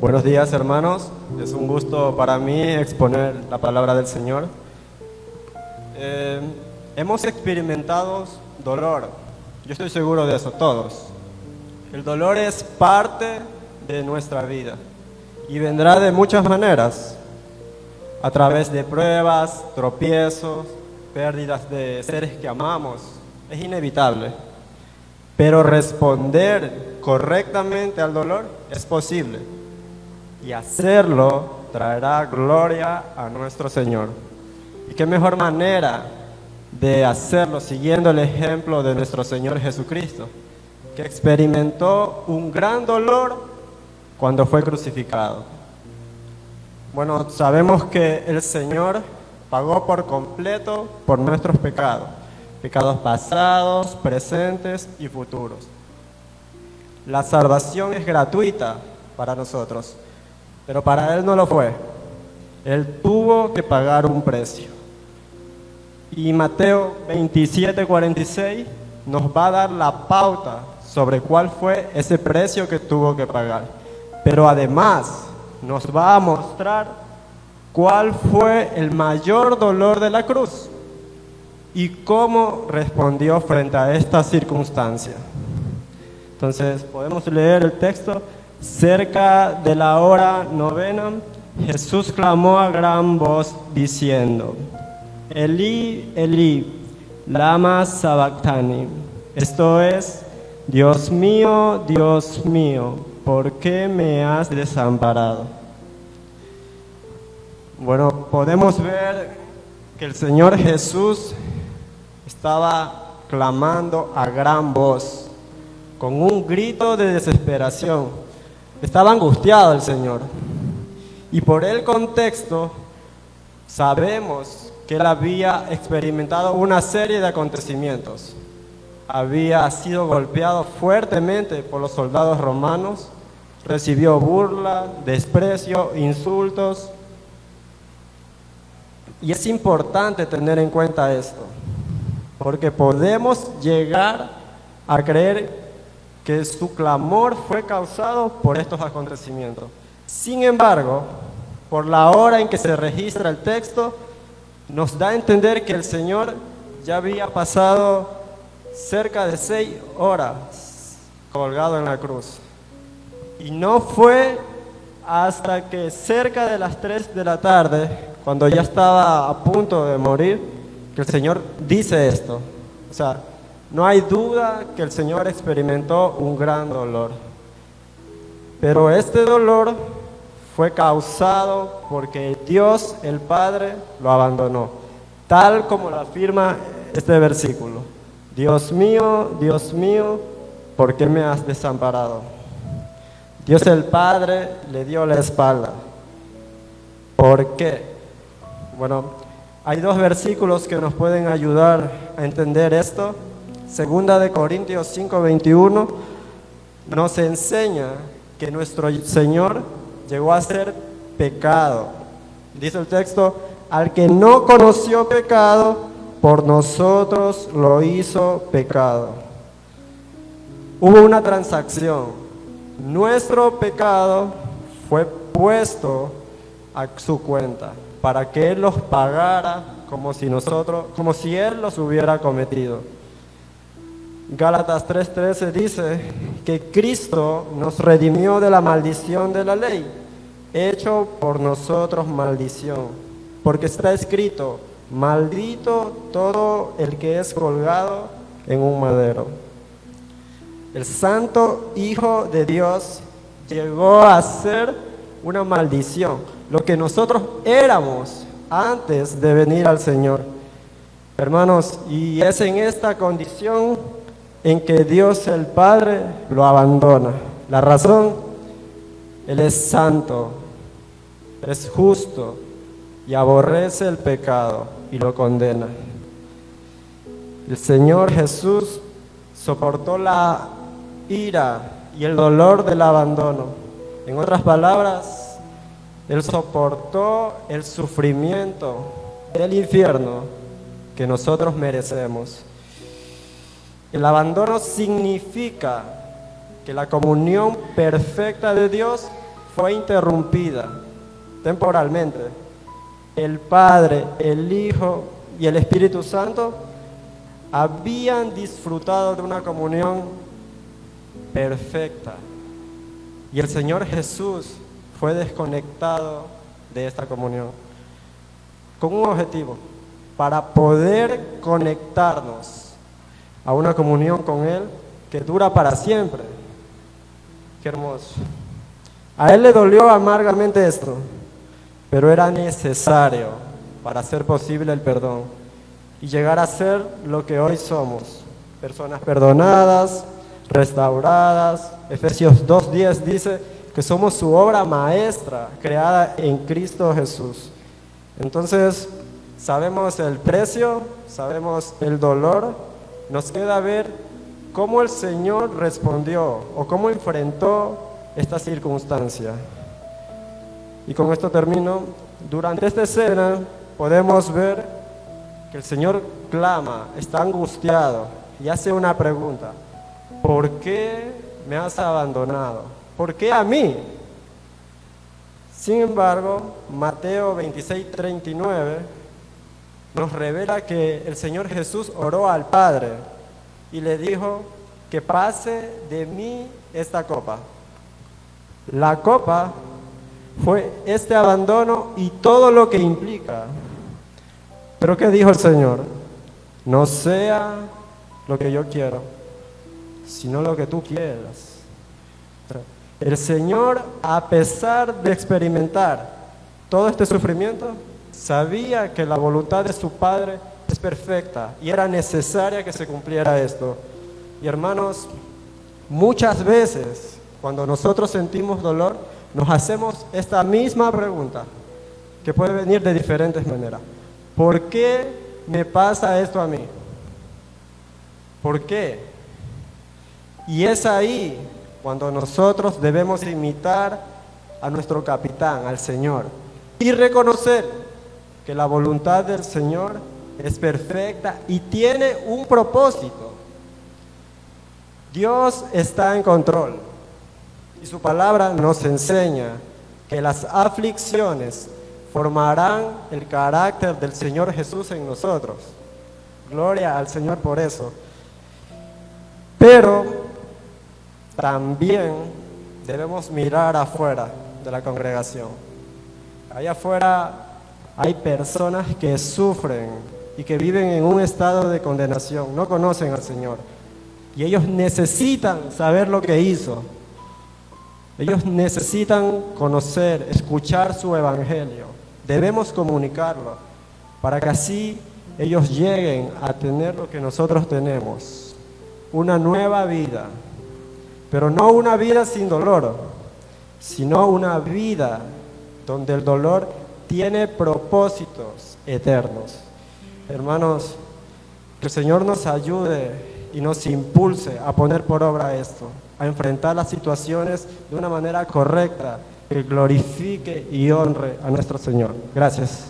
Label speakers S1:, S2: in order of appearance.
S1: Buenos días, hermanos. Es un gusto para mí exponer la palabra del Señor. Hemos experimentado dolor. Yo estoy seguro de eso, todos. El dolor es parte de nuestra vida y vendrá de muchas maneras, a través de pruebas, tropiezos, pérdidas de seres que amamos. Es inevitable. Pero responder correctamente al dolor es posible. Y hacerlo traerá gloria a nuestro Señor. ¿Y qué mejor manera de hacerlo siguiendo el ejemplo de nuestro Señor Jesucristo, que experimentó un gran dolor cuando fue crucificado? Bueno, sabemos que el Señor pagó por completo por nuestros pecados, pecados pasados, presentes y futuros. La salvación es gratuita para nosotros, pero para Él no lo fue. Él tuvo que pagar un precio. Y Mateo 27:46 nos va a dar la pauta sobre cuál fue ese precio que tuvo que pagar. Pero además nos va a mostrar cuál fue el mayor dolor de la cruz y cómo respondió frente a esta circunstancia. Entonces podemos leer el texto. Cerca de la hora novena, Jesús clamó a gran voz diciendo: Elí, Elí, lama sabactani. Esto es: Dios mío, ¿por qué me has desamparado? Bueno, podemos ver que el Señor Jesús estaba clamando a gran voz, con un grito de desesperación. Estaba angustiado el Señor. Y por el contexto, sabemos que Él había experimentado una serie de acontecimientos. Había sido golpeado fuertemente por los soldados romanos, recibió burla, desprecio, insultos. Y es importante tener en cuenta esto, porque podemos llegar a creer que su clamor fue causado por estos acontecimientos. Sin embargo, por la hora en que se registra el texto, nos da a entender que el Señor ya había pasado cerca de 6 horas colgado en la cruz. Y no fue hasta que cerca de las 3 de la tarde, cuando ya estaba a punto de morir, que el Señor dice esto. O sea, no hay duda que el Señor experimentó un gran dolor. Pero este dolor fue causado porque Dios, el Padre, lo abandonó, tal como lo afirma este versículo. Dios mío, ¿por qué me has desamparado? Dios el Padre le dio la espalda. ¿Por qué? Bueno, hay 2 versículos que nos pueden ayudar a entender esto. Segunda de Corintios 5:21 nos enseña que nuestro Señor llegó a ser pecado. Dice el texto: al que no conoció pecado, por nosotros lo hizo pecado. Hubo una transacción. Nuestro pecado fue puesto a su cuenta para que Él los pagara como si Él los hubiera cometido. Gálatas 3:13 dice que Cristo nos redimió de la maldición de la ley, hecho por nosotros maldición, porque está escrito: maldito todo el que es colgado en un madero. El santo Hijo de Dios llegó a ser una maldición, lo que nosotros éramos antes de venir al Señor. Hermanos, y es en esta condición en que Dios el Padre lo abandona. La razón: Él es santo, es justo y aborrece el pecado y lo condena. El Señor Jesús soportó la ira y el dolor del abandono. En otras palabras, Él soportó el sufrimiento del infierno que nosotros merecemos. El abandono significa que la comunión perfecta de Dios fue interrumpida temporalmente. El Padre, el Hijo y el Espíritu Santo habían disfrutado de una comunión perfecta. Y el Señor Jesús fue desconectado de esta comunión con un objetivo, para poder conectarnos a una comunión con Él que dura para siempre. Qué hermoso. A Él le dolió amargamente esto, pero era necesario para hacer posible el perdón y llegar a ser lo que hoy somos, personas perdonadas, restauradas. Efesios 2:10 dice que somos su obra maestra, creada en Cristo Jesús. Entonces, sabemos el precio, sabemos el dolor, nos queda ver cómo el Señor respondió o cómo enfrentó esta circunstancia. Y con esto termino. Durante esta escena podemos ver que el Señor clama, está angustiado y hace una pregunta: ¿por qué me has abandonado? ¿Por qué a mí? Sin embargo, Mateo 26:39 nos revela que el Señor Jesús oró al Padre y le dijo que pase de mí esta copa. La copa fue este abandono y todo lo que implica. Pero ¿qué dijo el Señor? No sea lo que yo quiero, sino lo que tú quieras. El Señor, a pesar de experimentar todo este sufrimiento, sabía que la voluntad de su Padre es perfecta y era necesaria que se cumpliera esto. Y hermanos, muchas veces cuando nosotros sentimos dolor, nos hacemos esta misma pregunta, que puede venir de diferentes maneras. ¿Por qué me pasa esto a mí? ¿Por qué? Y es ahí cuando nosotros debemos imitar a nuestro capitán, al Señor, y reconocer que la voluntad del Señor es perfecta y tiene un propósito. Dios está en control y su palabra nos enseña que las aflicciones formarán el carácter del Señor Jesús en nosotros. Gloria al Señor por eso. Pero también debemos mirar afuera de la congregación. Allá afuera hay personas que sufren y que viven en un estado de condenación, no conocen al Señor. Y ellos necesitan saber lo que hizo. Ellos necesitan conocer, escuchar su evangelio. Debemos comunicarlo para que así ellos lleguen a tener lo que nosotros tenemos, una nueva vida. Pero no una vida sin dolor, sino una vida donde el dolor tiene propósitos eternos. Hermanos, que el Señor nos ayude y nos impulse a poner por obra esto, a enfrentar las situaciones de una manera correcta, que glorifique y honre a nuestro Señor. Gracias.